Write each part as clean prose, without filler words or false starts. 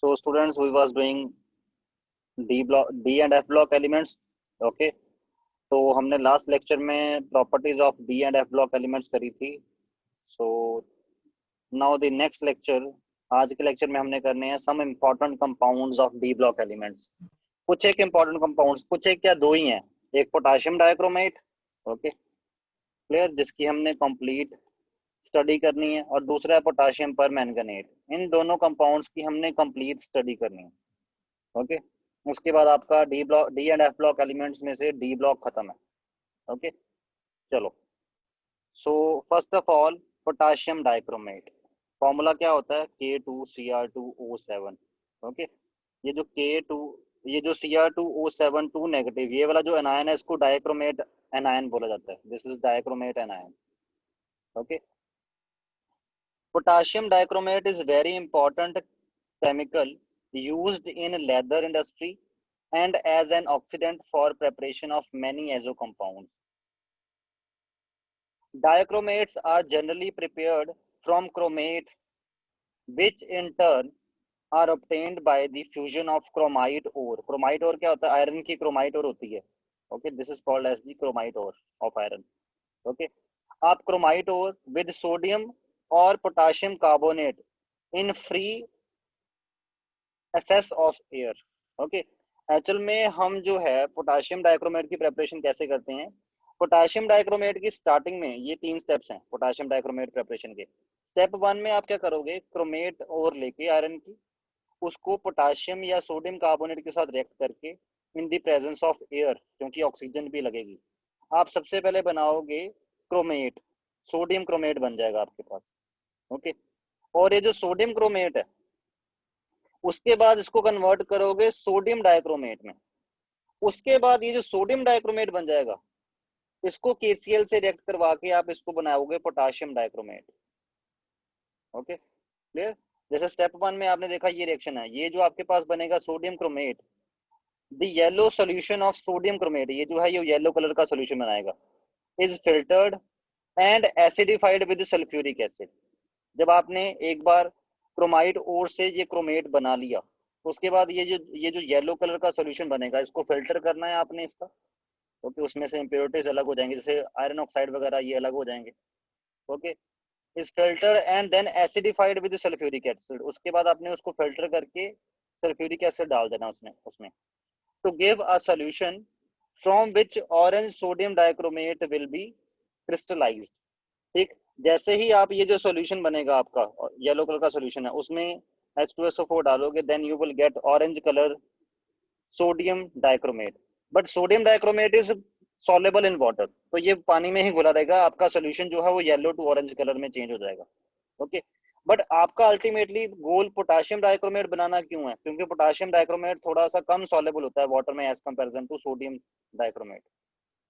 So students, we was doing D and F block elements. Okay. तो हमने last lecture में properties of D and F block elements करी थी. So now the next lecture, आज के lecture में हमने करने हैं some important compounds of D block elements. कुछ एक इम्पोर्टेंट कंपाउंड्स, कुछ एक क्या, दो ही हैं. एक पोटाशियम डाइक्रोमेट, ओके क्लियर, जिसकी हमने कंप्लीट स्टडी करनी है, और दूसरा है पोटाशियम पर मैंगनेट. इन दोनों कंपाउंड्स की हमने कंप्लीट स्टडी करनी है. ओके उसके बाद आपका D and F block elements में से डी ब्लॉक खत्म है. ओके चलो. So first of all, potassium dichromate formula क्या होता है? K2Cr2O7. ओके ये जो Cr2O7 2 नेगेटिव, ये वाला जो एनायन है, इसको डाइक्रोमेट एनायन बोला जाता है. This is dichromate anion. Okay potassium dichromate is very important chemical used in leather industry and as an oxidant for preparation of many azo compounds. Dichromates are generally prepared from chromate, which in turn are obtained by the fusion of chromite ore. Chromite ore क्या होता है? Iron की chromite ore होती है. Okay, this is called as the chromite ore of iron. Okay, आप chromite ore with sodium और potassium carbonate in free access of air. Okay, actual में हम जो है पोटाशियम डाइक्रोमेट की प्रेपरेशन कैसे करते हैं? पोटाशियम डाइक्रोमेट की स्टार्टिंग में ये 3 स्टेप्स हैं पोटाशियम डाइक्रोमेट प्रेपरेशन के. स्टेप 1 में आप क्या करोगे? क्रोमेट और लेके आयरन की, उसको पोटाशियम या सोडियम कार्बोनेट के साथ रिएक्ट करके in the presence of air, क्योंकि ऑक्सीजन भी लगेगी, आप सबसे पहले बनाओगे क्रोमेट. सोडियम क्रोमेट बन जाएगा आपके पास. ओके और ये जो सोडियम क्रोमेट है, उसके बाद इसको कन्वर्ट करोगे सोडियम डाइक्रोमेट में. उसके बाद ये जो सोडियम डाइक्रोमेट बन जाएगा, इसको KCl से रिएक्ट करवा के आप इसको बनाओगे पोटाशियम डाइक्रोमेट. Okay clear. जैसे स्टेप 1 में आपने देखा ये रिएक्शन है, ये जो आपके पास बनेगा sodium chromate, the yellow solution of sodium chromate, ये जो है ये येलो कलर का सॉल्यूशन बनाएगा, is filtered and acidified with sulphuric acid. जब आपने एक बार क्रोमाइड ओर से ये क्रोमेट बना लिया, उसके बाद ये जो येलो कलर का सॉल्यूशन बनेगा, इसको फिल्टर करना है आपने इसका. ओके उसमें से इंप्योरिटीज अलग हो जाएंगे, जैसे आयरन ऑक्साइड वगैरह ये अलग हो जाएंगे. Okay is filter and then acidified with sulphuric acid. उसके बाद आपने उसको फिल्टर करके सल्फ्यूरिक एसिड डाल देना उसमें to give a solution from which orange sodium dichromate will be crystallised. ठीक, जैसे ही आप ये जो सॉल्यूशन बनेगा आपका येलो कलर का सॉल्यूशन है, उसमें H2SO4 डालोगे, then you will get orange colour sodium dichromate. But sodium dichromate is soluble in water, तो ये पानी में ही घुला रहेगा. आपका सॉल्यूशन जो है वो येलो टू ऑरेंज कलर में चेंज हो जाएगा. ओके बट आपका अल्टीमेटली गोल पोटाशियम डाइक्रोमेट बनाना क्यों है? क्योंकि पोटाशियम डाइक्रोमेट थोड़ा सा कम सॉल्युबल होता है वाटर में as comparison to sodium dichromate.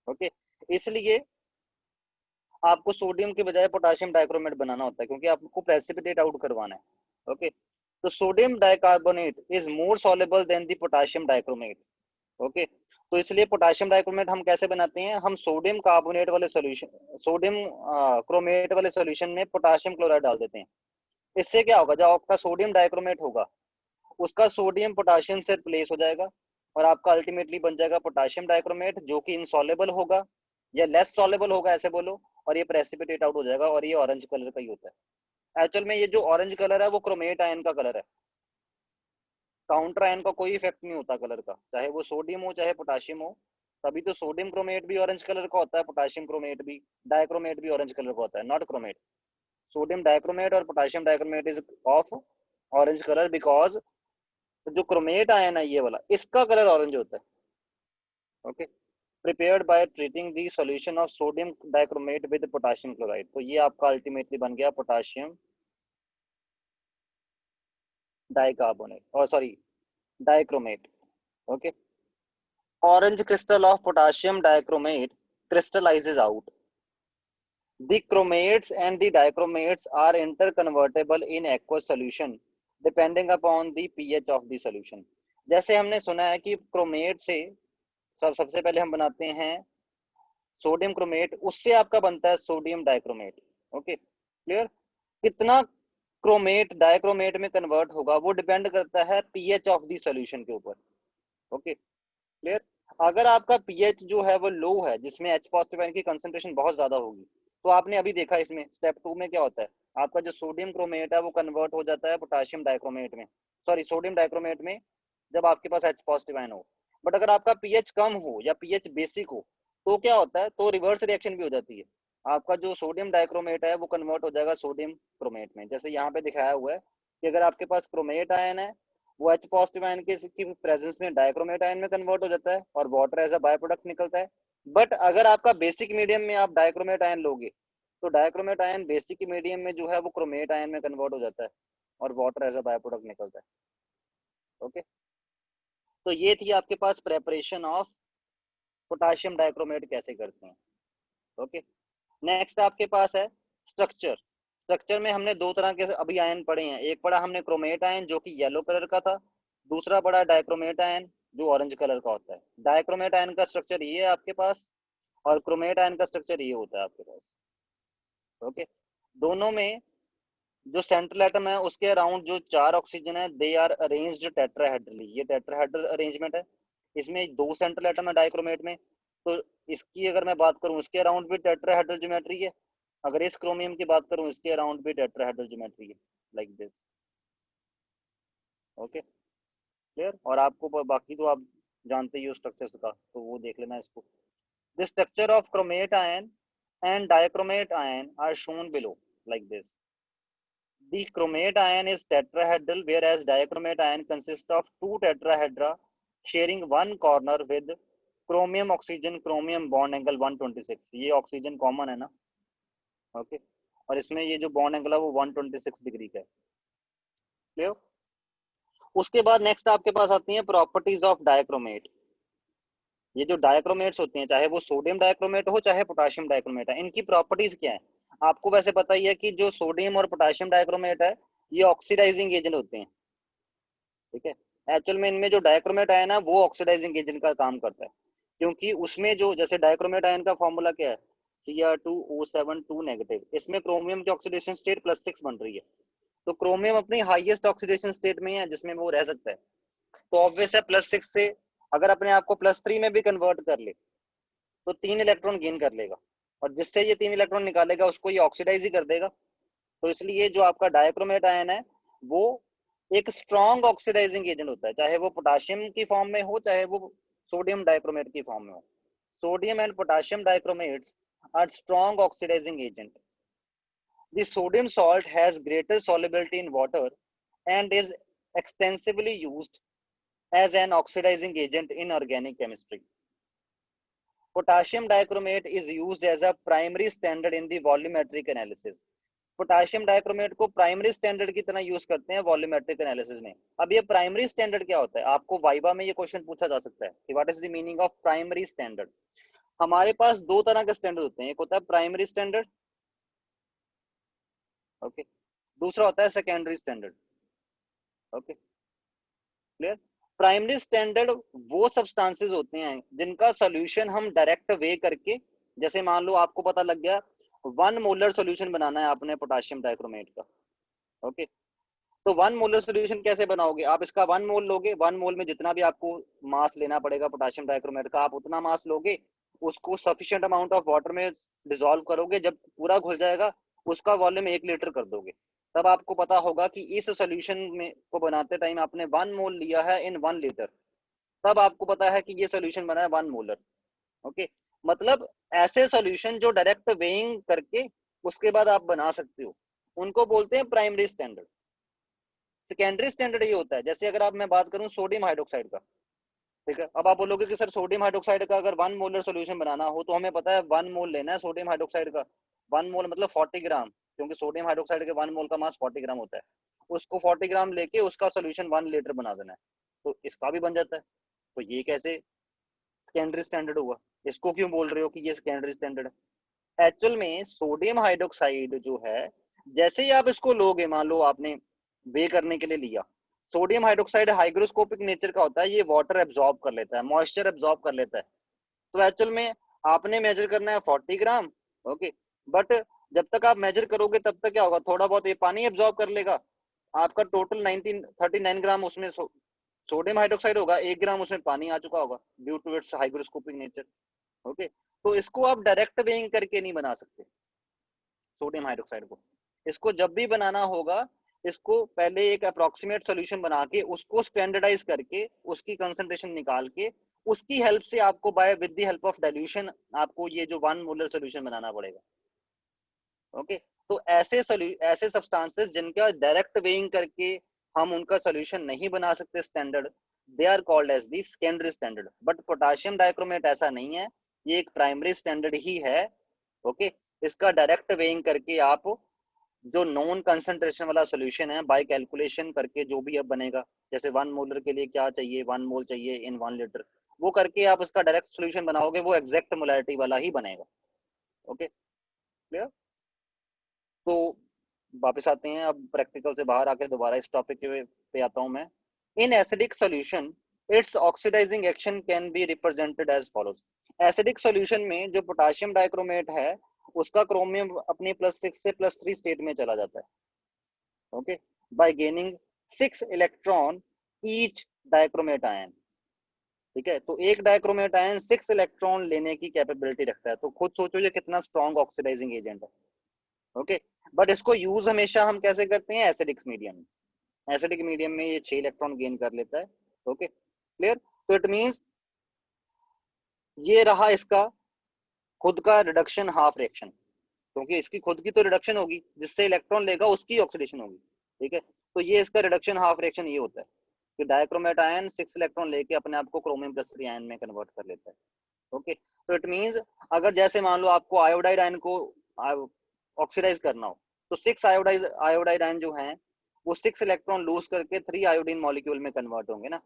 Okay इसलिए आपको सोडियम के बजाय पोटाशियम डाइक्रोमेट बनाना होता है, क्योंकि आपको प्रेसिपिटेट आउट करवाना है. ओके तो sodium dicarbonate is more soluble than the potassium dichromate. Okay तो इसलिए पोटाशियम डाइक्रोमेट हम कैसे बनाते हैं? हम सोडियम कार्बोनेट वाले सॉल्यूशन, सोडियम क्रोमेट वाले सॉल्यूशन में पोटाशियम क्लोराइड डाल देते हैं. इससे क्या होगा? जब आपका सोडियम डाइक्रोमेट होगा, उसका सोडियम पोटाशियम से रिप्लेस हो जाएगा, और आपका अल्टीमेटली बन जाएगा पोटाशियम डाइक्रोमेट, जो कि इनसॉल्युबल होगा या लेस सॉल्युबल होगा ऐसे बोलो, और ये प्रेसिपिटेट आउट हो जाएगा, और ये ऑरेंज कलर का ही होता है. एक्चुअल में ये जो ऑरेंज कलर है वो क्रोमेट आयन का कलर है. काउंटर आयन का कोई इफेक्ट नहीं होता कलर का, चाहे वो सोडियम हो चाहे पोटाशियम हो. तभी तो सोडियम क्रोमेट भी ऑरेंज कलर का होता है, पोटाशियम क्रोमेट भी, डाइक्रोमेट भी ऑरेंज कलर का होता है, नॉट क्रोमेट. सोडियम डाइक्रोमेट और potassium dichromate is of orange colour because जो क्रोमेट आयन है ये वाला, इसका कलर ऑरेंज होता है. Okay prepared by treating the solution of sodium dichromate with potassium chloride. तो ये आपका अल्टीमेटली बन गया पोटाशियम डाइकार्बोनेट, और sorry dichromate. Okay orange crystal of potassium dichromate crystallizes out. The chromates and the dichromates are interconvertible in aqueous solution depending upon the pH of the solution. जैसे हमने सुना है कि क्रोमेट से सबसे पहले हम बनाते हैं सोडियम क्रोमेट, उससे आपका बनता है सोडियम डाइक्रोमेट. Okay clear. कितना क्रोमेट डाइक्रोमेट में कन्वर्ट होगा वो डिपेंड करता है पीएच ऑफ द सॉल्यूशन के ऊपर। Okay clear. अगर आपका पीएच जो है वो लो है, जिसमें H पॉजिटिव आयन की कंसंट्रेशन बहुत ज्यादा होगी, तो आपने अभी देखा इसमें स्टेप 2 में क्या होता है, आपका जो सोडियम क्रोमेट है वो कन्वर्ट हो जाता है पोटाशियम डाइक्रोमेट में, सॉरी सोडियम डाइक्रोमेट में, जब आपके पास H पॉजिटिव आयन हो। बट अगर आपका पीएच कम हो या पीएच बेसिक हो, तो क्या होता है, तो रिवर्स रिएक्शन भी हो जाती है। आपका जो सोडियम डाइक्रोमेट है वो कन्वर्ट हो जाएगा सोडियम क्रोमेट में, जैसे यहाँ पे दिखाया हुआ है कि अगर आपके पास क्रोमेट आयन है, वो H पॉजिटिव आयन की प्रेजेंस में डाइक्रोमेट आयन में कन्वर्ट हो जाता है और water as a by product निकलता है। बट अगर आपका बेसिक मीडियम में आप डाइक्रोमेट आयन लोगे, तो डाइक्रोमेट आयन बेसिक मीडियम में जो है वो क्रोमेट आयन में कन्वर्ट हो जाता है और water as a by product निकलता है। ओके, तो ये थी आपके पास प्रेपरेशन ऑफ पोटाशियम डाइक्रोमेट कैसे करते हैं। ओके, नेक्स्ट आपके पास है स्ट्रक्चर। स्ट्रक्चर में हमने दो तरह के अभी आयन पढ़े हैं, एक पढ़ा हमने क्रोमेट आयन जो कि येलो कलर का था, दूसरा पढ़ा डाइक्रोमेट आयन जो ऑरेंज कलर का होता है। डाइक्रोमेट आयन का स्ट्रक्चर ये है आपके पास, और क्रोमेट आयन का स्ट्रक्चर ये होता है आपके पास। ओके, दोनों में जो सेंट्रल एटम है उसके अराउंड जो चार ऑक्सीजन है, दे आर अरेंज्ड टेट्राहेड्रली, ये टेट्राहेड्रल अरेंजमेंट है। इसमें दो सेंट्रल एटम है डाइक्रोमेट में, तो इसकी अगर मैं बात करूं इसके अराउंड भी टेट्राहेड्रल ज्योमेट्री है, अगर इस क्रोमियम की बात करूं इसके अराउंड भी टेट्राहेड्रल ज्योमेट्री है, लाइक दिस। Okay clear. और आपको बाकी तो आप जानते ही हो स्ट्रक्चर्स का, तो वो देख लेना इसको। The structure of chromate ion and dichromate ion are shown below, like this. The chromate ion is tetrahedral, whereas dichromate ion consists of two tetrahedra sharing one corner with chromium oxygen chromium bond angle 126। ये oxygen common है ना। Okay, और इसमें ये जो bond angle है वो 126 degree का है। क्लियर। उसके बाद नेक्स्ट आपके पास आती है प्रॉपर्टीज ऑफ डाइक्रोमेट। ये जो डाइक्रोमेट्स होते हैं, चाहे वो सोडियम डाइक्रोमेट हो चाहे पोटाशियम डाइक्रोमेट है, इनकी प्रॉपर्टीज क्या है। आपको वैसे पता ही है कि जो सोडियम और पोटाशियम डाइक्रोमेट है ये ऑक्सीडाइजिंग एजेंट होते हैं। ठीक है, एक्चुअल में इनमें जो डाइक्रोमेट आयन है वो ऑक्सीडाइजिंग एजेंट का काम करता है, क्योंकि उसमें जो जैसे डाइक्रोमेट आयन का फॉर्मूला क्या है, Cr2O7 2 नेगेटिव, इसमें क्रोमियम की ऑक्सीडेशन स्टेट +6 बन रही है, तो क्रोमियम अपनी हाईएस्ट ऑक्सीडेशन स्टेट में है जिसमें वो रह सकता है। तो ऑब्वियस है +6 से अगर अपने आप को +3 में भी कन्वर्ट कर ले तो 3 इलेक्ट्रॉन गेन कर लेगा, और जिससे ये 3 इलेक्ट्रॉन निकालेगा उसको ये ऑक्सीडाइज ही कर देगा। तो इसलिए जो आपका डाइक्रोमेट आयन है वो एक स्ट्रॉन्ग ऑक्सीडाइजिंग एजेंट होता है, चाहे वो पोटाशियम की फॉर्म में हो चाहे वो सोडियम डाइक्रोमेट की फॉर्म में हो। Sodium and potassium dichromates are strong oxidising agent. The sodium salt has greater solubility in water and is extensively used as an oxidizing agent in organic chemistry. Potassium dichromate is used as a primary standard in the volumetric analysis. Potassium dichromate को primary standard की तरह use करते हैं volumetric analysis में। अब ये primary standard क्या होता है, आपको वाइवा में ये क्वेश्चन पूछा जा सकता है कि what is the meaning of primary standard. हमारे पास दो तरह के स्टैंडर्ड होते हैं, एक होता है प्राइमरी स्टैंडर्ड, ओके, दूसरा होता है secondary standard. Okay clear. Primary standard वो सब्सटेंसेस होते हैं जिनका सॉल्यूशन हम डायरेक्ट वे करके, जैसे मान लो आपको पता लग गया 1 मोलर सॉल्यूशन बनाना है आपने पोटाशियम डाइक्रोमेट का। ओके, तो 1 मोलर सॉल्यूशन कैसे बनाओगे, आप इसका 1 मोल लोगे, 1 मोल में जितना भी आपको मास लेना पड़ेगा पोटाशियम डाइक्रोमेट का आप उतना मास लोगे, उसको सफिशिएंट अमाउंट ऑफ वाटर में डिसॉल्व करोगे, जब पूरा घुल जाएगा उसका वॉल्यूम 1 लीटर कर दोगे, तब आपको पता होगा कि इस सॉल्यूशन में को बनाते टाइम आपने 1 मोल लिया है इन 1 लीटर, तब आपको पता है कि ये सॉल्यूशन बना है 1 मोलर। ओके, मतलब ऐसे सॉल्यूशन जो डायरेक्ट वेइंग करके उसके बाद आप बना सकते हो उनको बोलते हैं प्राइमरी स्टैंडर्ड। सेकेंडरी स्टैंडर्ड ये होता है, जैसे अगर आप मैं बात करूं सोडियम हाइड्रोक्साइड का, ठीक है, अब आप बोलोगे कि सर सोडियम हाइड्रोक्साइड का अगर 1 मोलर सॉल्यूशन बनाना हो तो हमें पता है 1 मोल लेना है सोडियम हाइड्रोक्साइड का, 1 मोल मतलब 40 ग्राम, क्योंकि सोडियम हाइड्रोक्साइड के 1 मोल का मास 40 ग्राम होता है, उसको 40 ग्राम लेके उसका सोल्यूशन 1 लीटर बना देना है, तो इसका भी बन जाता है। तो ये कैसे सेकेंडरी स्टैंडर्ड हुआ, इसको क्यों बोल रहे हो कि ये सेकेंडरी स्टैंडर्ड है। एक्चुअल में सोडियम हाइड्रोक्साइड जो है, जैसे ही आप इसको लोगे, मान लो आपने वे करने के लिए लिया, सोडियम हाइड्रोक्साइड हाइग्रोस्कोपिक नेचर का होता है, ये वाटर एब्जॉर्ब कर लेता है, मॉइस्चर एब्जॉर्ब कर लेता है। तो एक्चुअल में आपने मेजर करना है 40 ग्राम, ओके, बट जब तक आप मेजर करोगे तब तक क्या होगा, थोड़ा बहुत ये पानी एब्जॉर्ब कर लेगा, आपका टोटल 1939 ग्राम उसमें सोडियम हाइड्रोक्साइड होगा, 1 ग्राम उसमें पानी आ चुका होगा due to its hygroscopic nature. Okay, तो इसको आप डायरेक्ट वेइंग करके नहीं बना सकते सोडियम हाइड्रोक्साइड को। इसको जब भी बनाना होगा, इसको पहले एक अप्रोक्सीमेट सोल्यूशन बना के उसको स्टैंडर्डाइज करके उसकी कंसंट्रेशन निकाल के उसकी हेल्प से आपको by with the help of dilution आपको ये जो 1 मोलर सोल्यूशन बनाना पड़ेगा। ओके, तो ऐसे सब्सटेंसेस जिनका डायरेक्ट वेइंग करके हम उनका सोल्यूशन नहीं बना सकते standard, they are called as the secondary standard. But potassium dichromate ऐसा नहीं है, ये एक प्राइमरी स्टैंडर्ड ही है। ओके, इसका डायरेक्ट वेइंग करके आप जो नॉन कंसंट्रेशन वाला सोल्यूशन है बाय कैलकुलेशन करके जो भी अब बनेगा, जैसे 1 मोलर के लिए क्या चाहिए, 1 मोल चाहिए इन 1 लीटर, वो करके आप उसका डायरेक्ट सोल्यूशन बनाओगे, वो एग्जैक्ट मोलैरिटी वाला ही बनेगा। Okay, clear. तो वापस आते हैं, अब प्रैक्टिकल से बाहर आके दोबारा इस टॉपिक पे आता हूं मैं। In acidic solution its oxidising action can be represented as follows. Acidic solution में जो पोटेशियम डाइक्रोमेट है उसका क्रोमियम अपने +6 से +3 स्टेट में चला जाता है। Okay, bye gaining 6 electron each dichromate ion. ठीक है, तो एक डाइक्रोमेट आयन 6 इलेक्ट्रॉन लेने की कैपेबिलिटी रखता है, तो खुद सोचो ये कितना स्ट्रॉन्ग ऑक्सीडाइजिंग एजेंट है। ओके, बट इसको यूज हमेशा हम कैसे करते हैं, एसिडिक मीडियम में। एसिडिक मीडियम में ये 6 इलेक्ट्रॉन गेन कर लेता है। Okay, clear. तो इट मींस ये रहा इसका खुद का रिडक्शन हाफ रिएक्शन, क्योंकि इसकी खुद की तो रिडक्शन होगी, जिससे इलेक्ट्रॉन लेगा उसकी ऑक्सीडेशन होगी। ठीक है, तो ये इसका रिडक्शन हाफ रिएक्शन ये होता है कि डाइक्रोमेट आयन 6 इलेक्ट्रॉन लेके अपने आप को क्रोमियम +3 आयन में कन्वर्ट कर लेता है। ओके, तो इट मींस अगर जैसे मान लो आपको आयोडाइड आयन को ऑक्सीडाइज करना हो, तो 6 आयोडाइड आयन जो हैं वो 6 इलेक्ट्रॉन लूज करके 3 आयोडीन मॉलिक्यूल में कन्वर्ट होंगे ना।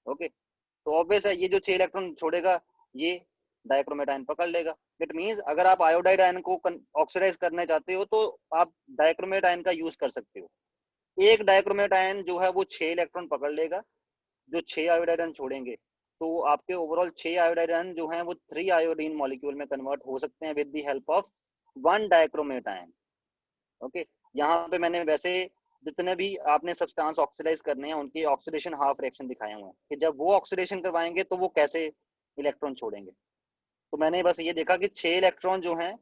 ओके, तो ऑब्वियस है ये जो 6 इलेक्ट्रॉन छोड़ेगा ये डाइक्रोमेट आयन पकड़ लेगा। इट मींस अगर आप आयोडाइड आयन को ऑक्सीडाइज करना चाहते हो तो आप डाइक्रोमेट आयन का यूज कर सकते हो। एक डाइक्रोमेट आयन जो है वो 6 इलेक्ट्रॉन पकड़ लेगा, जो 6 आयोडाइड आयन छोड़ेंगे तो आपके ओवरऑल 6 आयोडाइड आयन जो हैं वो 3 आयोडीन मॉलिक्यूल में कन्वर्ट हो सकते हैं with the help of 1 dichromate ion. Okay, यहाँ पे मैंने वैसे जितने भी आपने सब्सटेंस ऑक्सीडाइज करने हैं उनकी ऑक्सीडेशन हाफ रिएक्शन दिखाए हुए हैं कि जब वो ऑक्सीडेशन करवाएंगे तो वो कैसे इलेक्ट्रॉन छोड़ेंगे। तो मैंने बस ये देखा कि 6 इलेक्ट्रॉन जो हैं,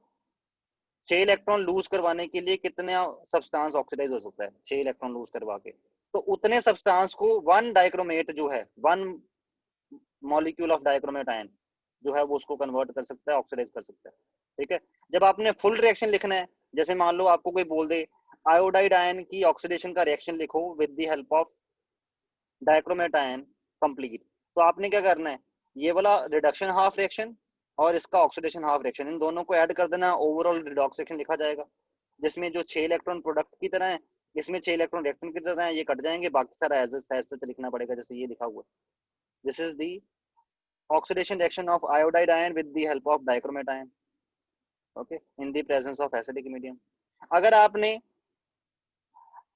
6 इलेक्ट्रॉन लूज करवाने के लिए कितने सब्सटेंस ऑक्सीडाइज हो सकता है, 6 इलेक्ट्रॉन लूज करवा के, तो उतने सब्सटेंस को 1 डाइक्रोमेट जो है 1 मॉलिक्यूल ऑफ डाइक्रोमेट आयन जो है वो उसको कन्वर्ट कर सकता है, ऑक्सीडाइज कर सकता है। ठीक है, जब आपने फुल रिएक्शन लिखना है, जैसे मान लो आपको कोई बोल दे आयोडाइड आयन की ऑक्सीडेशन का रिएक्शन लिखो with the help of dichromate ion complete, तो आपने क्या करना है, ये वाला रिडक्शन हाफ रिएक्शन और इसका ऑक्सीडेशन हाफ रिएक्शन, इन दोनों को ऐड कर देना, ओवरऑल रिडॉक्स रिएक्शन लिखा जाएगा, जिसमें जो 6 इलेक्ट्रॉन प्रोडक्ट की तरह है, इसमें 6 इलेक्ट्रॉन रिएक्टेंट की तरह है, ये कट जाएंगे, बाकी सारा एज सच लिखना पड़ेगा जैसे ये लिखा हुआ है। This is the oxidation reaction of iodide ion with the help of dichromate ion, okay, in the presence of acidic medium। अगर आपने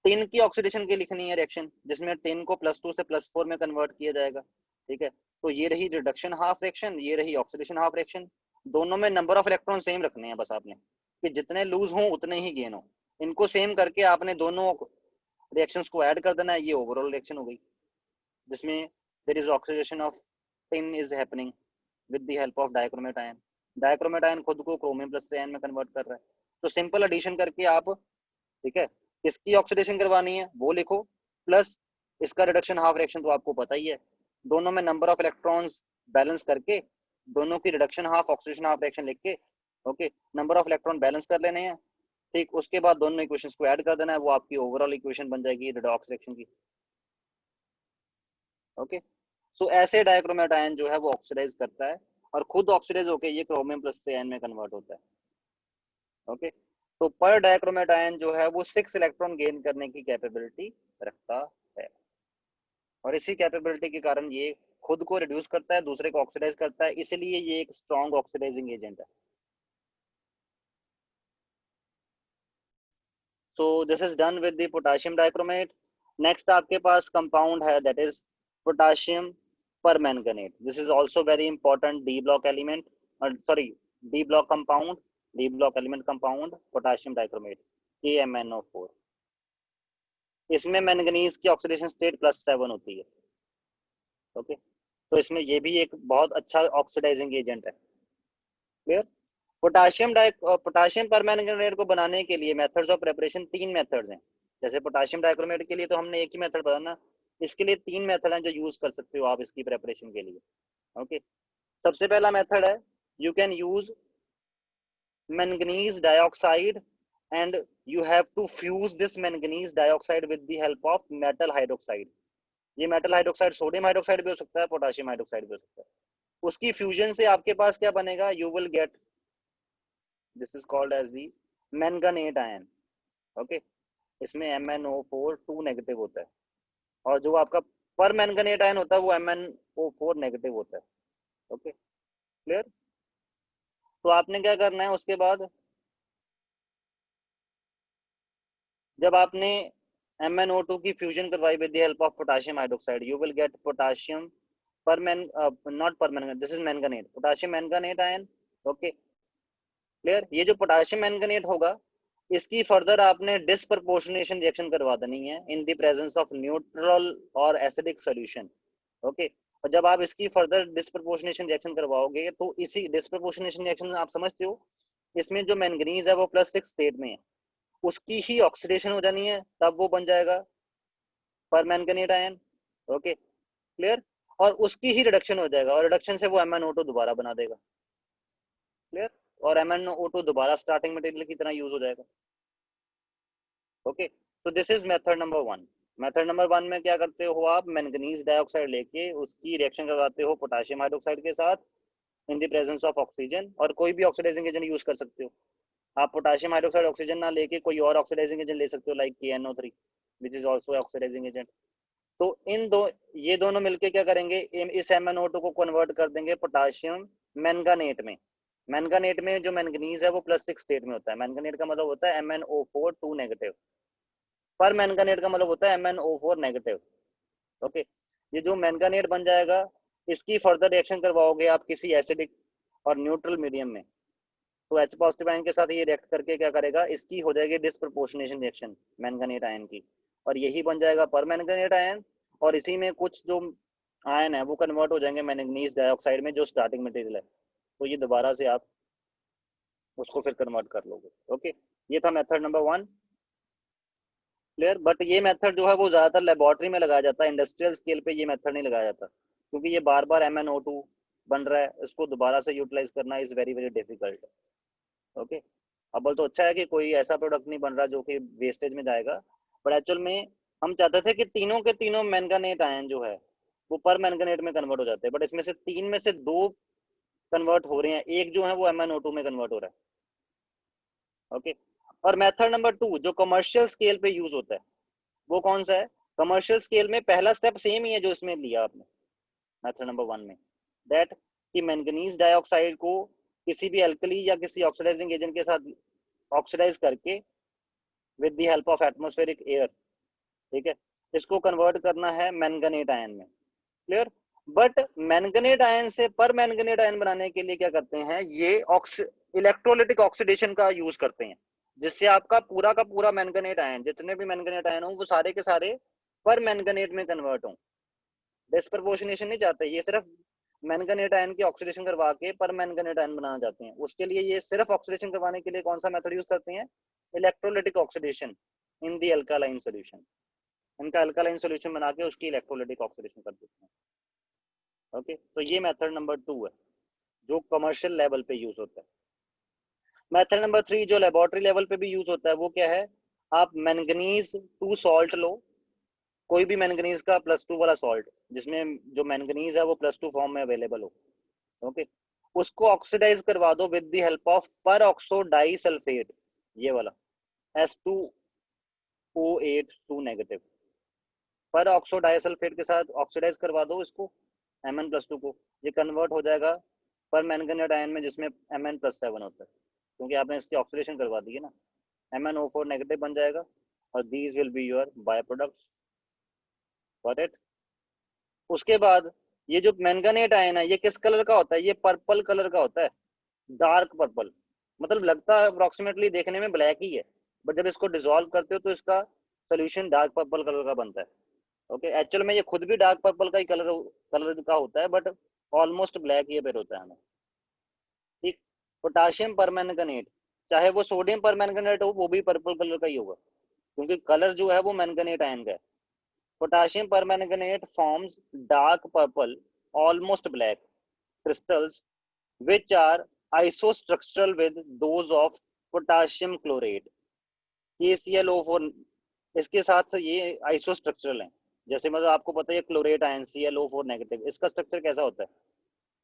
टिन की ऑक्सीडेशन की लिखनी है रिएक्शन जिसमें टिन को +2 से +4 में कन्वर्ट किया जाएगा, ठीक है, तो ये रही रिडक्शन हाफ रिएक्शन, ये रही ऑक्सीडेशन हाफ रिएक्शन। दोनों में नंबर ऑफ इलेक्ट्रॉन सेम रखने हैं बस आपने, कि जितने लूज हों उतने ही गेन हो, इनको सेम करके आपने दोनों रिएक्शंस को ऐड कर देना है, ये ओवरऑल रिएक्शन हो गई जिसमें there is oxidation of tin is happening with the help of dichromate ion. Dichromate ion खुद को क्रोमियम +3 आयन में कन्वर्ट कर रहा है, तो सिंपल एडिशन करके आप, ठीक है, किसकी ऑक्सीडेशन करवानी है वो लिखो, प्लस इसका रिडक्शन हाफ रिएक्शन तो आपको पता ही है, दोनों में नंबर ऑफ इलेक्ट्रॉन्स बैलेंस करके दोनों की reduction half oxidation half reaction लिख के, okay, number of electron balance कर लेने हैं। ठीक, उसके बाद दोनों इक्वेशंस को ऐड कर देना है, वो आपकी ओवरऑल इक्वेशन बन जाएगी रिडॉक्स रिएक्शन की। ओके, सो ऐसे डाइक्रोमेट आयन जो है वो ऑक्सीडाइज करता है और खुद ऑक्सीडाइज होकर ये क्रोमियम +3 आयन में कन्वर्ट होता है। ओके, तो पर डाइक्रोमेट आयन जो है वो 6 इलेक्ट्रॉन गेन करने की कैपेबिलिटी रखता है, और इसी कैपेबिलिटी के कारण ये खुद को रिड्यूस करता है, दूसरे को ऑक्सीडाइज करता है, इसलिए ये एक स्ट्रॉन्ग ऑक्सीडाइजिंग एजेंट है। So this is done with the potassium dichromate. Next आपके पास कंपाउंड है that is potassium permanganate. This is also very important D block element, sorry D block compound D block element compound potassium dichromate KMnO4। इसमें manganese की oxidation state +7 होती है। Okay, तो इसमें ये भी एक बहुत अच्छा ऑक्सीडाइजिंग एजेंट है। क्लियर। पोटाशियम परमैंगनेट को बनाने के लिए मेथड्स ऑफ प्रिपरेशन 3 मेथड्स हैं। जैसे पोटाशियम डाइक्रोमेट के लिए तो हमने एक ही मेथड बताना, इसके लिए 3 मेथड हैं जो यूज कर सकते हो आप इसकी प्रिपरेशन के लिए। ओके, सबसे पहला मेथड है you can use manganese dioxide and you have to fuse this manganese dioxide with the help of metal hydroxide। ये मेटल हाइड्रोक्साइड सोडियम हाइड्रोक्साइड भी हो सकता है, पोटाशियम हाइड्रोक्साइड भी हो सकता है। उसकी फ्यूजन से आपके पास क्या बनेगा, you will get, this is called as the manganate ion. Okay, इसमें MnO4 2 नेगेटिव होता है, और जो आपका पर मैंगनेट आयन होता है वो MnO4 नेगेटिव होता है। Okay, clear. तो आपने क्या करना है उसके बाद, जब आपने MnO2 की फ्यूजन करवाई with the help of potassium hydroxide, you will gate potassium not permanganate, this is manganate, potassium manganate ion. Okay, clear. ये जो पोटाशियम मैंगनेट होगा, इसकी फर्दर आपने डिस्प्रपोर्शनेशन रिएक्शन करवा देनी है in the presence of neutral और एसिडिक सॉल्यूशन। ओके, और जब आप इसकी फर्दर डिस्प्रपोर्शनेशन रिएक्शन करवाओगे तो इसी डिस्प्रपोर्शनेशन रिएक्शन आप समझते हो, इसमें जो मैंगनीज है वो +6 स्टेट में है, उसकी ही ऑक्सीडेशन हो जानी है, तब वो बन जाएगा परमैंगनेट आयन। Okay, clear. और उसकी ही रिडक्शन हो जाएगा, और रिडक्शन से वो MnO2 दोबारा बना देगा। क्लियर। और MnO2 दोबारा स्टार्टिंग मटेरियल की तरह यूज हो जाएगा। ओके, तो this is method number 1। Method number 1 में क्या करते हो आप, मैंगनीज डाइऑक्साइड लेके उसकी रिएक्शन करवाते हो पोटाशियम हाइड्रोक्साइड के साथ in the presence of oxygen, और कोई भी ऑक्सीडाइजिंग एजेंट यूज कर सकते हो आप। पोटाशियम हाइड्रोक्साइड ऑक्सीजन ना लेके कोई और ऑक्सीडाइजिंग एजेंट ले सकते हो, like KNO3 which is also oxidising agent. तो इन दो, ये दोनों मिलके क्या करेंगे, इस MnO2 को कन्वर्ट कर देंगे पोटाशियम मैंगनेट में। मैंगनेट में जो मैंगनीज है वो +6 स्टेट में होता है। मैंगनेट का मतलब होता है MnO4 2 नेगेटिव, पर मैंगनेट का मतलब होता है MnO4 नेगेटिव। ओके, ये जो मैंगनेट बन जाएगा, इसकी फर्दर रिएक्शन करवाओगे आप किसी एसिडिक और न्यूट्रल मीडियम में, तो H पॉजिटिव आयन के साथ ये रिएक्ट करके क्या करेगा, इसकी हो जाएगी डिस्प्रपोर्शनेशन रिएक्शन मैंगनेट आयन की, और यही बन जाएगा परमैंगनेट आयन। और इसी में कुछ जो आयन है वो कन्वर्ट हो जाएंगे मैंगनीज डाइऑक्साइड में, जो स्टार्टिंग मटेरियल है, तो ये दोबारा से आप उसको फिर कन्वर्ट कर लोगे। ओके, ये था मेथड नंबर 1। क्लियर। बट ये मेथड जो है वो ज्यादातर लेबोरेटरी में लगाया जाता है, इंडस्ट्रियल स्केल पे ये मेथड नहीं लगाया जाता, क्योंकि ये बार बार MnO2 बन रहा है, इसको दोबारा से यूटिलाइज करना is very very difficult. Okay, अब तो अच्छा है कि कोई ऐसा प्रोडक्ट नहीं बन रहा जो कि वेस्टेज में जाएगा, पर एक्चुअल में हम चाहते थे कि तीनों के तीनों मैंगनेट आयन जो है वो पर मैंगनेट में कन्वर्ट हो जाते हैं, बट इसमें से 3 में से 2 कन्वर्ट हो रहे हैं, एक जो है वो MnO2 में कन्वर्ट हो रहा है। ओके, और मेथड नंबर 2 जो कमर्शियल स्केल पे यूज होता है वो कौन सा है, कमर्शियल स्केल में पहला स्टेप सेम ही है जो इसमें लिया आपने मेथड नंबर 1 में, दैट कि मैंगनीज डाइऑक्साइड को किसी भी एल्कली या किसी ऑक्सीडाइजिंग एजेंट के साथ ऑक्सीडाइज करके with the help of atmospheric air, ठीक है, इसको कन्वर्ट करना है मैंगनेट आयन में। क्लियर। बट मैंगनेट आयन से पर मैंगनेट आयन बनाने के लिए क्या करते हैं, ये इलेक्ट्रोलिटिक ऑक्सीडेशन का यूज करते हैं, जिससे आपका पूरा का पूरा मैंगनेट आयन, जितने भी मैंगनेट आयन हो वो सारे के सारे पर मैंगनेट में कन्वर्ट हो। डिस्प्रपोर्शनेशन नहीं चाहते, ये सिर्फ मैंगनेट आयन की ऑक्सीडेशन करवा के पर मैंगनेट आयन बनाना चाहते हैं। उसके लिए ये सिर्फ ऑक्सीडेशन करवाने के लिए कौन सा मेथड यूज करते हैं, इलेक्ट्रोलिटिक ऑक्सीडेशन इन दी अल्कालाइन सोल्यूशन। इनका अल्कालाइन सोल्यूशन बना के उसकी इलेक्ट्रोलिटिक ऑक्सीडेशन कर देते हैं। ओके, तो ये मेथड नंबर 2 है जो कमर्शियल लेवल पे यूज होता है। मेथड नंबर 3 जो लेबोरेटरी लेवल पे भी यूज होता है वो क्या है, आप मैंगनीज 2 सॉल्ट लो, कोई भी मैंगनीज का +2 वाला सॉल्ट, जिसमें जो मैंगनीज है वो +2 फॉर्म में अवेलेबल हो। ओके, उसको ऑक्सीडाइज करवा दो विद द हेल्प ऑफ पर ऑक्सो डाई सल्फेट, ये वाला S2O8 2 नेगेटिव, पर ऑक्सो डाई सल्फेट के साथ ऑक्सीडाइज करवा दो इसको Mn+2 को, ये कन्वर्ट हो जाएगा पर मैंगनेट आयन में, जिसमें Mn+7 होता है, क्योंकि आपने इसकी ऑक्सीडेशन करवा दी है ना, MnO4 नेगेटिव बन जाएगा, और these will be your by products for it. उसके बाद ये जो मैंगनेट आयन है ये किस कलर का होता है, ये पर्पल कलर का होता है, डार्क पर्पल। मतलब लगता है अप्रोक्सीमेटली देखने में ब्लैक ही है, बट जब इसको डिसॉल्व करते हो तो इसका सोल्यूशन डार्क पर्पल कलर का बनता है। ओके, एक्चुअल में ये खुद भी डार्क पर्पल का ही कलर का होता है, but almost black he appear होता है हमें। ठीक। पोटाशियम परमैंगनेट, चाहे वो सोडियम परमैंगनेट हो, वो भी पर्पल कलर का ही होगा, क्योंकि कलर जो है वो मैंगनेट आयन का है। Potassium permanganate forms dark purple almost black crystals which are isostructural with those of potassium chlorate, KClO4। इसके साथ ये आइसोस्ट्रक्चरल है। जैसे मतलब आपको पता है क्लोरेट आयन ClO4 नेगेटिव, इसका स्ट्रक्चर कैसा होता है?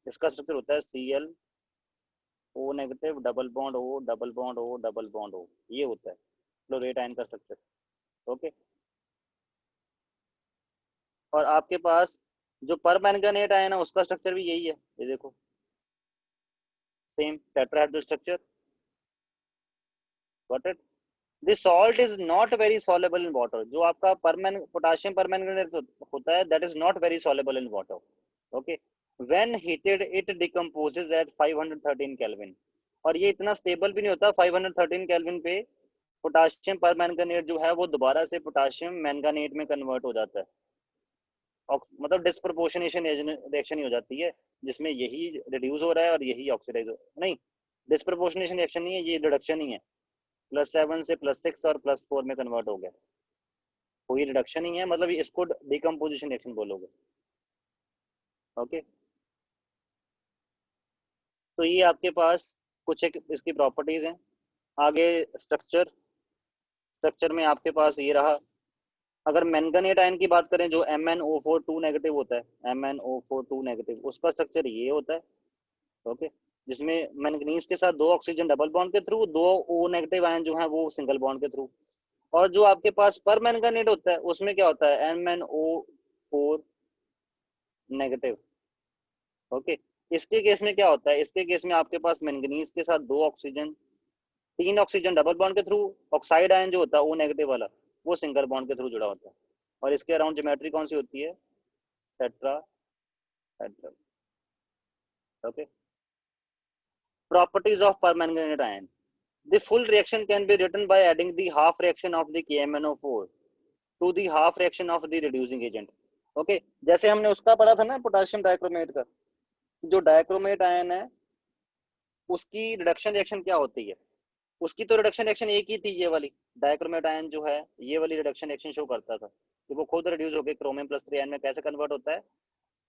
इसका स्ट्रक्चर होता है ClO negative double bond O double bond O double bond O, ये होता है क्लोरेट आयन का स्ट्रक्चर। ओके, और आपके पास जो परमैंगनेट आयन है उसका स्ट्रक्चर भी यही है, ये देखो, same tetrahedral structure. Got it? This salt is not very soluble in water. जो आपका पोटाशियम परमैंगनेट होता है, that is not very soluble in water. Okay, when heated it decomposes at 513 kelvin. और ये इतना स्टेबल भी नहीं होता 513 केल्विन पे। पोटाशियम परमैंगनेट जो है वो दोबारा से पोटाशियम मैंगनेट में कन्वर्ट हो जाता है, मतलब डिस्प्रोपोर्शनेशन रिएक्शन ही हो जाती है, जिसमें यही रिड्यूस हो रहा है और यही ऑक्सीडाइज हो, नहीं, डिस्प्रोपोर्शनेशन रिएक्शन नहीं है, ये रिडक्शन ही है। +7 से +6 और +4 में कन्वर्ट हो गया, कोई रिडक्शन ही है, मतलब इसको डिकम्पोजिशन रिएक्शन बोलोगे। ओके, तो ये आपके पास कुछ एक इसकी प्रॉपर्टीज हैं। आगे स्ट्रक्चर, स्ट्रक्चर में आपके पास ये रहा। अगर मैंगनेट आयन की बात करें, जो MnO4 2 नेगेटिव होता है, MnO4 2 नेगेटिव, उसका स्ट्रक्चर ये होता है। ओके, जिसमें मैंगनीज के साथ 2 ऑक्सीजन डबल बॉन्ड के थ्रू, 2 O नेगेटिव आयन जो है वो सिंगल बॉन्ड के थ्रू। और जो आपके पास पर मैंगनेट होता है उसमें क्या होता है, MnO4 नेगेटिव। ओके, इसके केस में क्या होता है, इसके केस में आपके पास मैंगनीज के साथ 2 ऑक्सीजन, 3 ऑक्सीजन डबल बॉन्ड के थ्रू, ऑक्साइड आयन जो होता है O नेगेटिव वाला, वो सिंगल बॉन्ड के थ्रू जुड़ा होता है। और इसके अराउंड ज्योमेट्री कौन सी होती है? Tetrahedral. Okay, properties of permanganate ion. The full reaction can be written by adding the half reaction of the KMnO4 to the half reaction of the reducing agent. Okay, जैसे हमने उसका पढ़ा था ना पोटाशियम डाइक्रोमेट का, जो dichromate ion है उसकी रिडक्शन रिएक्शन क्या होती है? उसकी तो रिडक्शन रिएक्शन एक ही थी, ये वाली। डाइक्रोमेट आयन जो है ये वाली रिडक्शन रिएक्शन शो करता था कि वो खुद रिड्यूस होकर क्रोमियम +3 आयन में कैसे कन्वर्ट होता है,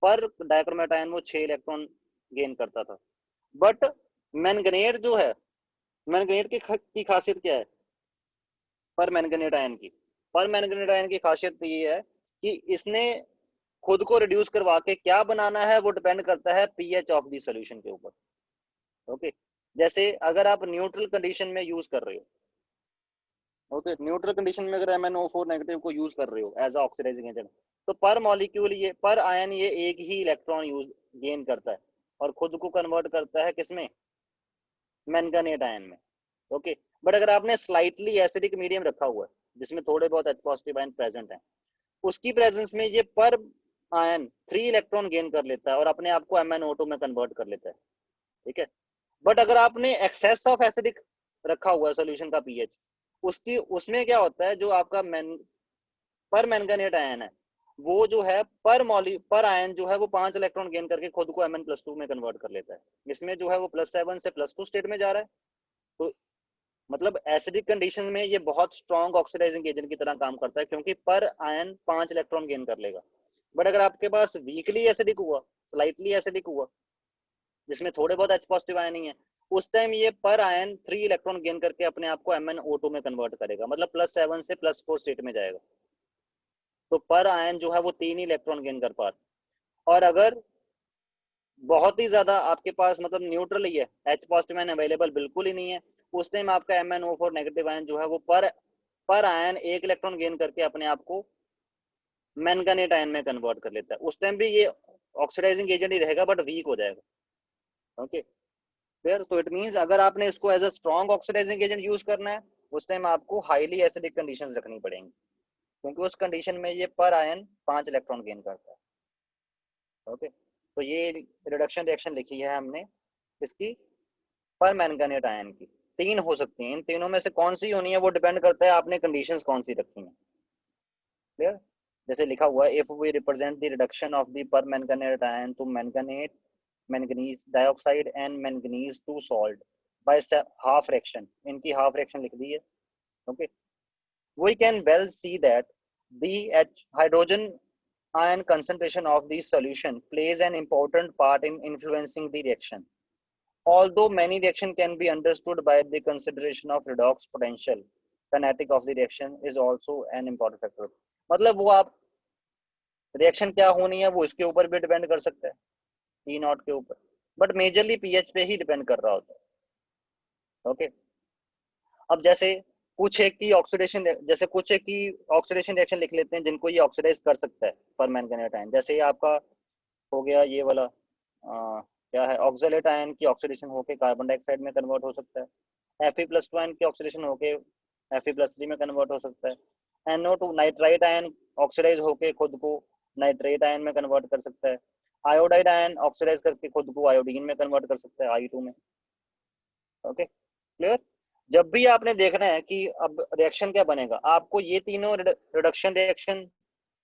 पर डाइक्रोमेट आयन वो 6 इलेक्ट्रॉन गेन करता था। बट मैंगनेट जो है, मैंगनेट की खासियत क्या है पर मैंगनेट आयन की? पर मैंगनेट आयन की खासियत ये है कि इसने खुद को रिड्यूस करवा के क्या बनाना है वो डिपेंड करता है पीएच ऑफ द सॉल्यूशन के ऊपर। ओके, जैसे अगर आप न्यूट्रल कंडीशन में यूज कर रहे हो, ओके, न्यूट्रल कंडीशन में अगर MnO4 नेगेटिव को यूज कर रहे हो एज ऑक्सीडाइजिंग एजेंट, तो पर मॉलिक्यूल ये पर आयन ये एक ही इलेक्ट्रॉन यूज गेन करता है और खुद को कन्वर्ट करता है किसमें? मैंगनेट आयन में। ओके, बट अगर आपने स्लाइटली एसिडिक मीडियम रखा हुआ है जिसमें थोड़े बहुत H पॉजिटिव आयन प्रेजेंट है, उसकी प्रेजेंस में ये पर आयन 3 इलेक्ट्रॉन गेन कर लेता है और अपने आप को MnO2 में कन्वर्ट कर लेता है। ठीक है, बट अगर आपने एक्सेस ऑफ एसिडिक रखा हुआ है सोल्यूशन का पीएच, उसकी उसमें क्या होता है, जो आपका पर मैंगनेट आयन है वो जो है पर आयन जो है वो 5 इलेक्ट्रॉन गेन करके खुद को Mn+2 में कन्वर्ट कर लेता है। इसमें जो है वो +7 से +2 स्टेट में जा रहा है। तो मतलब एसिडिक कंडीशन में ये बहुत स्ट्रॉन्ग ऑक्सीडाइजिंग एजेंट की तरह काम करता है, क्योंकि पर आयन 5 इलेक्ट्रॉन गेन कर लेगा। बट अगर आपके पास वीकली एसिडिक हुआ, स्लाइटली एसिडिक हुआ, जिसमें थोड़े बहुत H पॉजिटिव आयन ही है, उस टाइम ये पर आयन 3 इलेक्ट्रॉन गेन करके अपने आप को MnO2 में कन्वर्ट करेगा, मतलब +7 से +4 स्टेट में जाएगा। तो पर आयन जो है वो 3 ही इलेक्ट्रॉन गेन कर पा रहा। और अगर बहुत ही ज्यादा आपके पास मतलब न्यूट्रल ही है, H पॉजिटिव आयन अवेलेबल बिल्कुल ही नहीं है, उस टाइम आपका MnO4 नेगेटिव आयन जो है वो पर आयन 1 इलेक्ट्रॉन गेन करके अपने आप को मैंगनेट आयन में कन्वर्ट कर लेता है। उस टाइम भी ये ऑक्सीडाइजिंग एजेंट ही रहेगा बट वीक हो जाएगा। ओके, फिर तो इट मींस अगर आपने इसको as a strong oxidising agent use करना है, उस टाइम आपको हाईली एसिडिक कंडीशंस रखनी पड़ेंगी, क्योंकि उस कंडीशन में ये पर आयन 5 इलेक्ट्रॉन गेन करता है। ओके, तो ये रिडक्शन रिएक्शन लिखी है हमने इसकी पर मैंगनेट आयन की 3 हो सकती हैं, इन तीनों में से कौन सी होनी है वो डिपेंड करता है आपने कंडीशंस कौन सी रखी हैं। क्लियर? जैसे लिखा हुआ है, if we represent the reduction of the permanganate ion to manganate manganese dioxide and manganese to salt by half reaction, इनकी हाफ रिएक्शन लिख दी है। Okay, we can well see that the hydrogen ion concentration of the solution plays an important part in influencing the reaction. Although many reaction can be understood by the consideration of redox potential, kinetic of the reaction is also an important factor. मतलब वो आप reaction क्या होनी है वो इसके ऊपर भी डिपेंड कर सकता है, ई नॉट के ऊपर, बट मेजरली पीएच पे ही डिपेंड कर रहा होता है। ओके, अब जैसे कुछ एक की ऑक्सीडेशन, जैसे कुछ एक की ऑक्सीडेशन रिएक्शन लिख लेते हैं जिनको ये ऑक्सीडाइज कर सकता है पर मैंगनेट आयन। जैसे ये आपका हो गया ये वाला क्या है, ऑक्सलेट आयन की ऑक्सीडेशन होके कार्बन डाइऑक्साइड में कन्वर्ट हो सकता है। Fe+2 आयन की ऑक्सीडेशन होके Fe+3 में कन्वर्ट हो सकता है। NO2 नाइट्राइट आयन ऑक्सीडाइज होके खुद को नाइट्रेट आयन में कन्वर्ट कर सकता है। आयोडाइड आयन ऑक्सीडाइज करके खुद को आयोडीन में कन्वर्ट कर सकता है, I2 में। Okay, clear? जब भी आपने देखना है कि अब रिएक्शन क्या बनेगा, आपको ये तीनों reduction reaction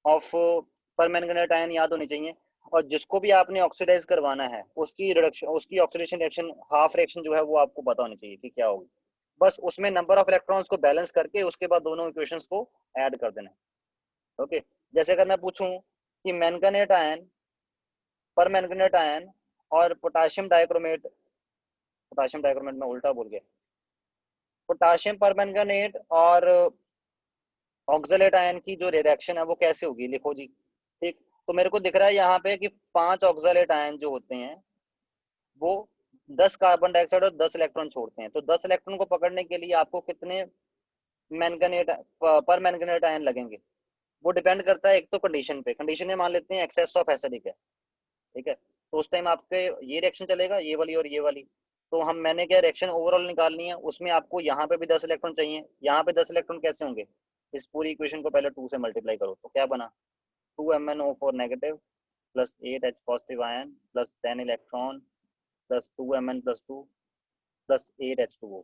of permanganate ion याद होनी चाहिए, और जिसको भी आपने ऑक्सीडाइज करवाना है उसकी रिडक्शन, उसकी ऑक्सीडेशन रिएक्शन हाफ रिएक्शन जो है वो आपको पता होनी चाहिए कि क्या होगी। बस उसमें नंबर ऑफ इलेक्ट्रॉन्स को बैलेंस करके उसके बाद दोनों इक्वेशंस को ऐड कर देना है। ओके, जैसे अगर मैं पूछूं कि मैंगनेट आयन, परमैंगनेट आयन और पोटाशियम डाइक्रोमेट में उल्टा बोल गया, पोटाशियम परमैंगनेट और ऑक्सलेट आयन की जो रिएक्शन है वो कैसे होगी, लिखो जी। ठीक, तो मेरे को दिख रहा है यहाँ पे कि 5 ऑक्सलेट आयन जो होते हैं वो 10 कार्बन डाइऑक्साइड और 10 इलेक्ट्रॉन छोड़ते हैं। तो 10 इलेक्ट्रॉन को पकड़ने के लिए आपको कितने मैंगनेट पर मैंगनेट आयन लगेंगे, वो डिपेंड करता है एक तो कंडीशन पे। कंडीशन में मान लेते हैं एक्सेस ऑफ एसिडिक है, ठीक है, तो उस टाइम आपके ये रिएक्शन चलेगा, ये वाली और ये वाली। तो मैंने क्या रिएक्शन ओवरऑल निकालनी है, उसमें आपको यहाँ पे भी 10 इलेक्ट्रॉन चाहिए। यहाँ पे 10 इलेक्ट्रॉन कैसे होंगे, इस पूरी इक्वेशन को पहले 2 से मल्टीप्लाई करो तो क्या बना, 2MnO4 negative plus 8H positive ion plus 10 electron plus 2Mn+2 plus 8H2O।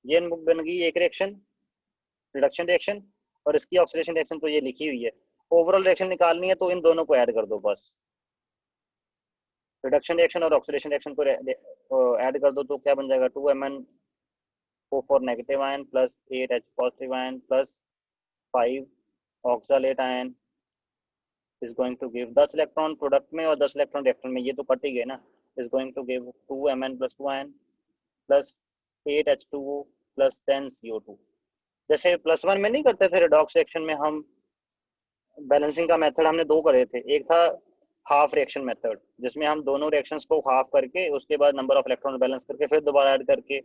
ये बन गई एक रिएक्शन, रिडक्शन रिएक्शन, और इसकी ऑक्सीडेशन रिएक्शन तो ये लिखी हुई है। ओवरऑल रिएक्शन निकालनी है तो इन दोनों को ऐड कर दो बस, रिडक्शन रिएक्शन और ऑक्सीडेशन रिएक्शन को ऐड कर दो तो क्या बन जाएगा, 2MnO4 negative ion plus 8H positive ion plus 5 oxalate ion is going to give 10 electron product में और 10 इलेक्ट्रॉन रिएक्टर में, ये तो कट ही गए ना, is going to give 2Mn+2 ion plus 8H2O plus 10 CO2। जैसे +1 में नहीं करते थे रिडॉक्स रिएक्शन में हम, बैलेंसिंग का मेथड हमने 2 करे थे। एक था हाफ रिएक्शन मेथड जिसमें हम दोनों रिएक्शंस को हाफ करके उसके बाद नंबर ऑफ इलेक्ट्रॉन बैलेंस करके फिर दोबारा ऐड करके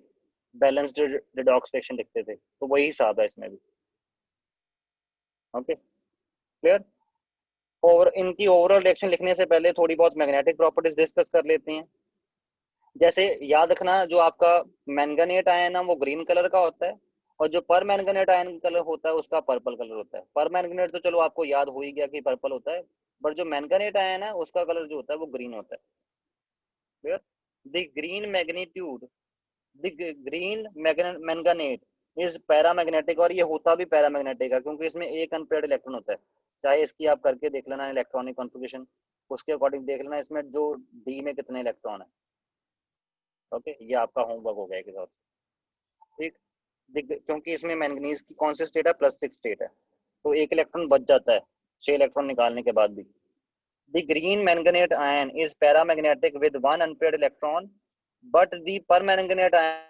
बैलेंस्ड रिडॉक्स रिएक्शन लिखते थे, तो वही हिसाब है इसमें भी। Okay, clear? और इनकी ओवरऑल रिएक्शन लिखने से पहले थोड़ी बहुत मैग्नेटिक प्रॉपर्टीज डिस्कस कर लेते हैं। जैसे याद रखना, जो आपका मैंगनेट आयन है वो ग्रीन कलर का होता है, और जो पर मैंगनेट आयन कलर होता है उसका पर्पल कलर होता है। पर मैंगनेट तो चलो आपको याद हो ही गया कि पर्पल होता है, बट जो मैंगनेट आयन है उसका कलर जो होता है वो ग्रीन होता है। Clear? The green magnitude, the green manganate is paramagnetic, और ये होता भी पैरामैग्नेटिक है क्योंकि इसमें एक अनपेयर्ड इलेक्ट्रॉन होता है। चाहे इसकी आप करके देख लेना इलेक्ट्रॉनिक कॉन्फ़िगरेशन, उसके अकॉर्डिंग देख लेना इसमें जो डी में कितने इलेक्ट्रॉन है। ओके, ये आपका होमवर्क हो गया एक हिसाब से। ठीक, क्योंकि इसमें मैंगनीज की कौन सी स्टेट है, +6 स्टेट है, तो एक इलेक्ट्रॉन बच जाता है 6 इलेक्ट्रॉन निकालने के बाद भी। The green manganate ion is paramagnetic with 1 unpaired electron, but the permanganate ion,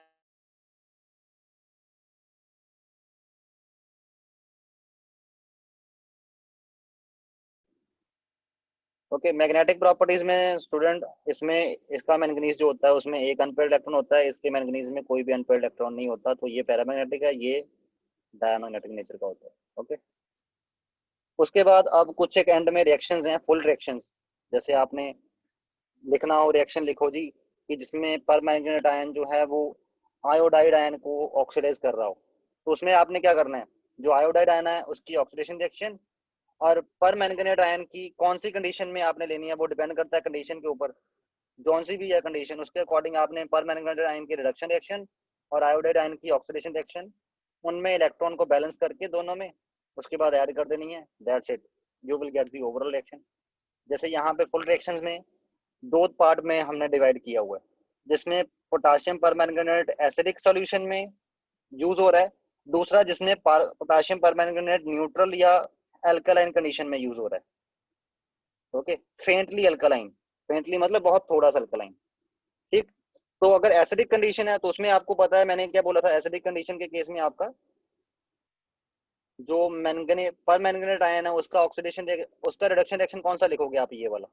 okay, magnetic properties में स्टूडेंट, इसमें इसका मैंगनीज जो होता है उसमें एक अनपेयर्ड इलेक्ट्रॉन होता है, इसके मैंगनीज में कोई भी अनपेयर्ड इलेक्ट्रॉन नहीं होता, तो ये पैरामैग्नेटिक है, ये डायमैग्नेटिक नेचर का होता है। ओके, उसके बाद अब कुछ एक एंड में रिएक्शंस हैं, फुल रिएक्शंस। जैसे आपने लिखना हो रिएक्शन लिखो जी कि जिसमें परमैंगनेट आयन जो है वो आयोडाइड आयन को ऑक्सीडाइज कर रहा हो, तो उसमें आपने क्या करना है, जो आयोडाइड आयन है उसकी ऑक्सीडेशन रिएक्शन, और परमैंगनेट आयन की कौन सी कंडीशन में आपने लेनी है वो डिपेंड करता है कंडीशन के ऊपर। जौन सी भी है कंडीशन, उसके अकॉर्डिंग आपने परमैंगनेट आयन की रिडक्शन रिएक्शन और आयोडाइड आयन की ऑक्सीडेशन रिएक्शन, उनमें इलेक्ट्रॉन को बैलेंस करके दोनों में, उसके बाद ऐड कर देनी है, that's it, you will get the overall reaction. जैसे यहाँ पे फुल रिएक्शंस में दो पार्ट में हमने डिवाइड किया हुआ है, जिसमें पोटाशियम परमैंगनेट एसिडिक सॉल्यूशन में यूज हो रहा है, दूसरा जिसमें पोटाशियम परमैंगनेट न्यूट्रल या अल्कलाइन कंडीशन में यूज हो रहा है। ओके, फेंटली अल्कलाइन, फेंटली मतलब बहुत थोड़ा सा अल्कलाइन। ठीक, तो अगर एसिडिक कंडीशन है तो उसमें आपको पता है मैंने क्या बोला था, एसिडिक कंडीशन के केस में आपका जो मैंगने पर मैंगनेट आयन है उसका ऑक्सीडेशन, उसका रिडक्शन रिएक्शन कौन सा लिखोगे आप, ये वाला।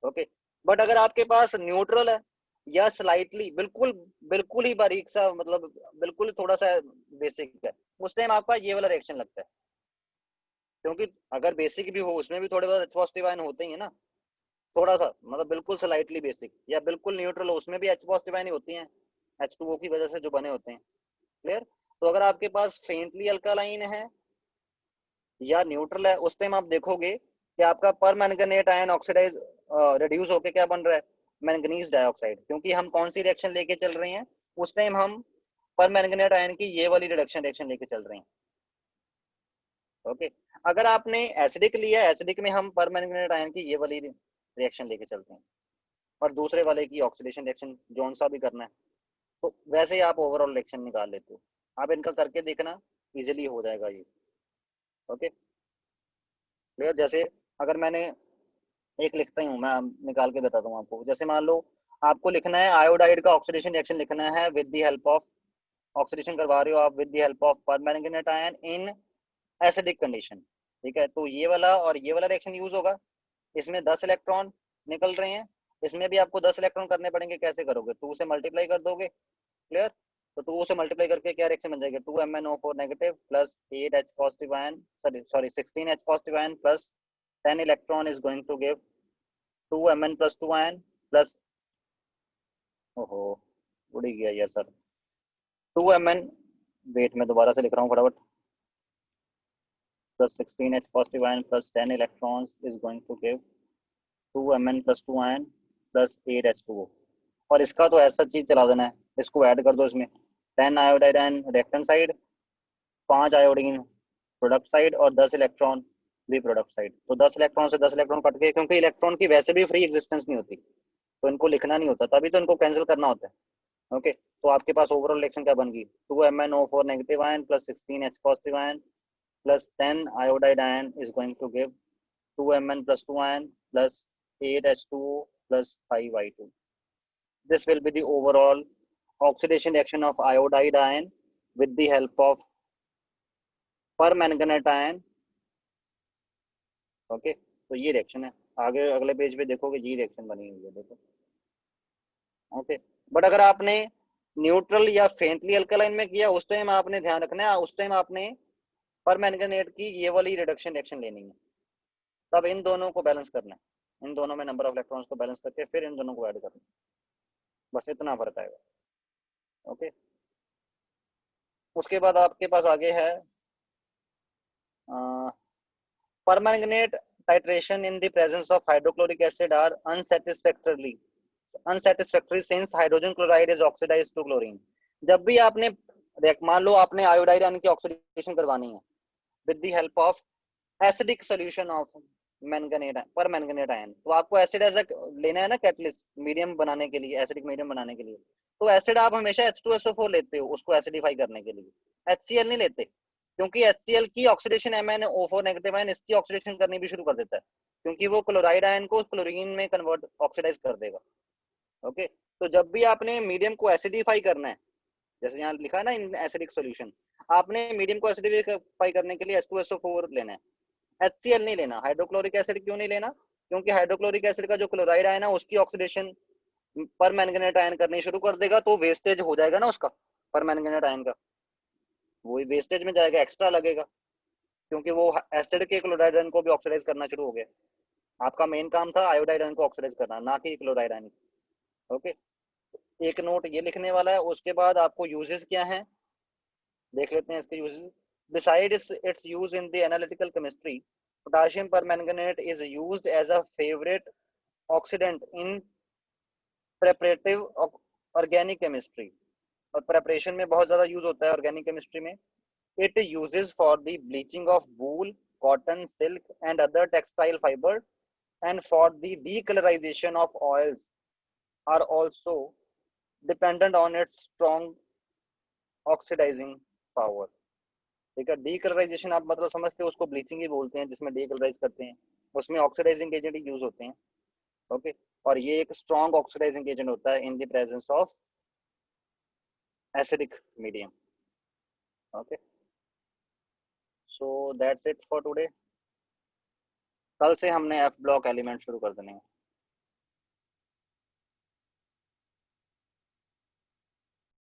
ओके, बट अगर आपके पास न्यूट्रल है या स्लाइटली बिल्कुल बिल्कुल ही बारीक सा, मतलब बिल्कुल थोड़ा सा बेसिक है, उस टाइम आपका ये वाला रिएक्शन लगता है। क्योंकि अगर बेसिक भी हो उसमें भी थोड़े बहुत H पॉजिटिव आयन होते ही है ना, थोड़ा सा मतलब बिल्कुल स्लाइटली बेसिक या बिल्कुल न्यूट्रल हो उसमें भी H पॉजिटिव आयन ही होती हैं, H2O की वजह से जो बने होते हैं। क्लियर। तो अगर आपके पास फेंटली अल्कालाइन है या न्यूट्रल है, उस टाइम आप देखोगे कि आपका पर मैंगनेट आयन ऑक्सीडाइज रिड्यूस होके क्या बन रहा है, मैंगनीज डाइऑक्साइड, क्योंकि हम कौन सी रिएक्शन लेके चल रहे हैं उस टाइम, हम पर मैंगनेट आयन की ये वाली रिडक्शन रिएक्शन लेके चल रहे हैं। ओके, अगर आपने एसिडिक लिया, एसिडिक में हम पर मैंगनेट आयन की ये वाली रिएक्शन लेके चलते हैं, और दूसरे वाले की ऑक्सीडेशन रिएक्शन जौन सा भी करना है, तो वैसे ही आप ओवरऑल रिएक्शन निकाल लेते हो। आप इनका करके देखना, इजिली हो जाएगा ये। Okay, clear. जैसे अगर मैंने एक लिखता ही हूँ, मैं निकाल के बताता हूँ आपको। जैसे मान लो आपको लिखना है आयोडाइड का ऑक्सीडेशन रिएक्शन लिखना है with the help of, oxidation करवा रहे हो आप with the help of permanganate ion in acidic condition. ठीक है, तो ये वाला और ये वाला रिएक्शन यूज होगा, इसमें 10 इलेक्ट्रॉन निकल रहे हैं, इसमें भी आपको 10 इलेक्ट्रॉन करने पड़ेंगे। कैसे करोगे, 2 से मल्टीप्लाई कर दोगे। क्लियर। तो 2 से मल्टीप्लाई करके क्या रिएक्शन बन जाएगा, 2MnO4 negative plus 8H positive ion, sorry 16H positive ion plus 10 electron is going to give 2Mn plus 2 ion plus, ओहो उड़ ही गया यार सर, 2Mn, वेट में दोबारा से लिख रहा हूँ फटाफट, plus 16H positive ion plus 10 electrons is going to give 2Mn plus 2 ion plus 8H2O। और इसका तो ऐसा चीज चला देना है, इसको ऐड कर दो इसमें, 10 iodide ion reactant side, 5 iodine product side और 10 इलेक्ट्रॉन भी प्रोडक्ट साइड। तो 10 इलेक्ट्रॉन से 10 इलेक्ट्रॉन कट गए, क्योंकि इलेक्ट्रॉन की वैसे भी फ्री एग्जिस्टेंस नहीं होती, तो इनको लिखना नहीं होता, तभी तो इनको कैंसिल करना होता है। ओके, तो आपके पास ओवरऑल रिएक्शन क्या बन गई, 2MnO4 negative ion plus 16H positive ion plus 10 iodide ion is going to give 2Mn plus 2 ion plus 8H2O plus 5I2। This will be the overall oxidation reaction of iodide ion with the help of permanganate ion। Okay, तो ये reaction है। आगे अगले page पे देखोगे ये reaction बनी हुई है, देखो। ओके, बट अगर आपने न्यूट्रल या फेंटली अल्कलाइन में किया, उस टाइम आपने ध्यान रखना है, उस टाइम आपने परमैंगनेट की ये वाली रिडक्शन रिएक्शन लेनी है, तब इन दोनों को बैलेंस करना है, इन दोनों में नंबर ऑफ इलेक्ट्रॉन्स को बैलेंस करके फिर इन दोनों को ऐड करना है, बस इतना फर्क आएगा। ओके, उसके बाद आपके पास आगे है permanganate titration in the presence of hydrochloric acid are unsatisfactory since hydrogen chloride is oxidized to chlorine। जब भी आपने मान लो आपने आयोडाइड आयन की ऑक्सीडेशन करवानी है with the help of acidic solution of manganate पर मैंगनेट आयन, तो आपको एसिड एज लेना है ना, कैटलिस्ट मीडियम बनाने के लिए, एसिडिक मीडियम बनाने के लिए। तो एसिड आप हमेशा H2SO4 लेते हो उसको एसिडिफाई करने के लिए, HCl नहीं लेते, क्योंकि HCl की ऑक्सीडेशन MnO4 नेगेटिव आयन इसकी ऑक्सीडेशन करनी भी शुरू कर देता है, क्योंकि वो क्लोराइड आयन को क्लोरीन में कन्वर्ट ऑक्सीडाइज कर देगा। ओके, तो जब भी आपने मीडियम को एसिडिफाई करना है, जैसे यहाँ लिखा है ना इन एसिडिक सॉल्यूशन, आपने मीडियम को एसिडिफाई करने के लिए H2SO4 लेना है, HCl नहीं लेना। हाइड्रोक्लोरिक एसिड क्यों नहीं लेना, क्योंकि हाइड्रोक्लोरिक एसिड का जो क्लोराइड आयन है उसकी ऑक्सीडेशन पर मैंगनेट आयन करनी शुरू कर देगा, तो वेस्टेज हो जाएगा ना उसका, पर मैंगनेट आयन का वही वेस्टेज में जाएगा, एक्स्ट्रा लगेगा, क्योंकि वो एसिड के क्लोराइड आयन को भी ऑक्सीडाइज करना शुरू हो गया। आपका मेन काम था आयोडाइड आयन को ऑक्सीडाइज करना, ना कि क्लोराइड आयन। ओके, एक नोट ये लिखने वाला है। उसके बाद आपको यूजेस क्या है देख लेते हैं इसके uses. Besides its use in the analytical chemistry, potassium permanganate is used as a favorite oxidant in preparative organic chemistry, और प्रेपरेशन में बहुत ज्यादा यूज होता है ऑर्गेनिक केमिस्ट्री में. It uses for the bleaching of wool, cotton, silk and other textile fibre and for the decolorization of oils are also dependent on its strong oxidizing power. ठीक है, decolourisation आप मतलब समझते हो, उसको ब्लीचिंग ही बोलते हैं जिसमें डीकलराइज करते हैं, उसमें ऑक्सीडाइजिंग एजेंट ही यूज होते हैं. ओके, और ये एक स्ट्रॉन्ग ऑक्सीडाइजिंग एजेंट होता है in the presence of acidic medium. Okay, so that's it for today. कल से हमने एफ ब्लॉक एलिमेंट शुरू कर देने हैं.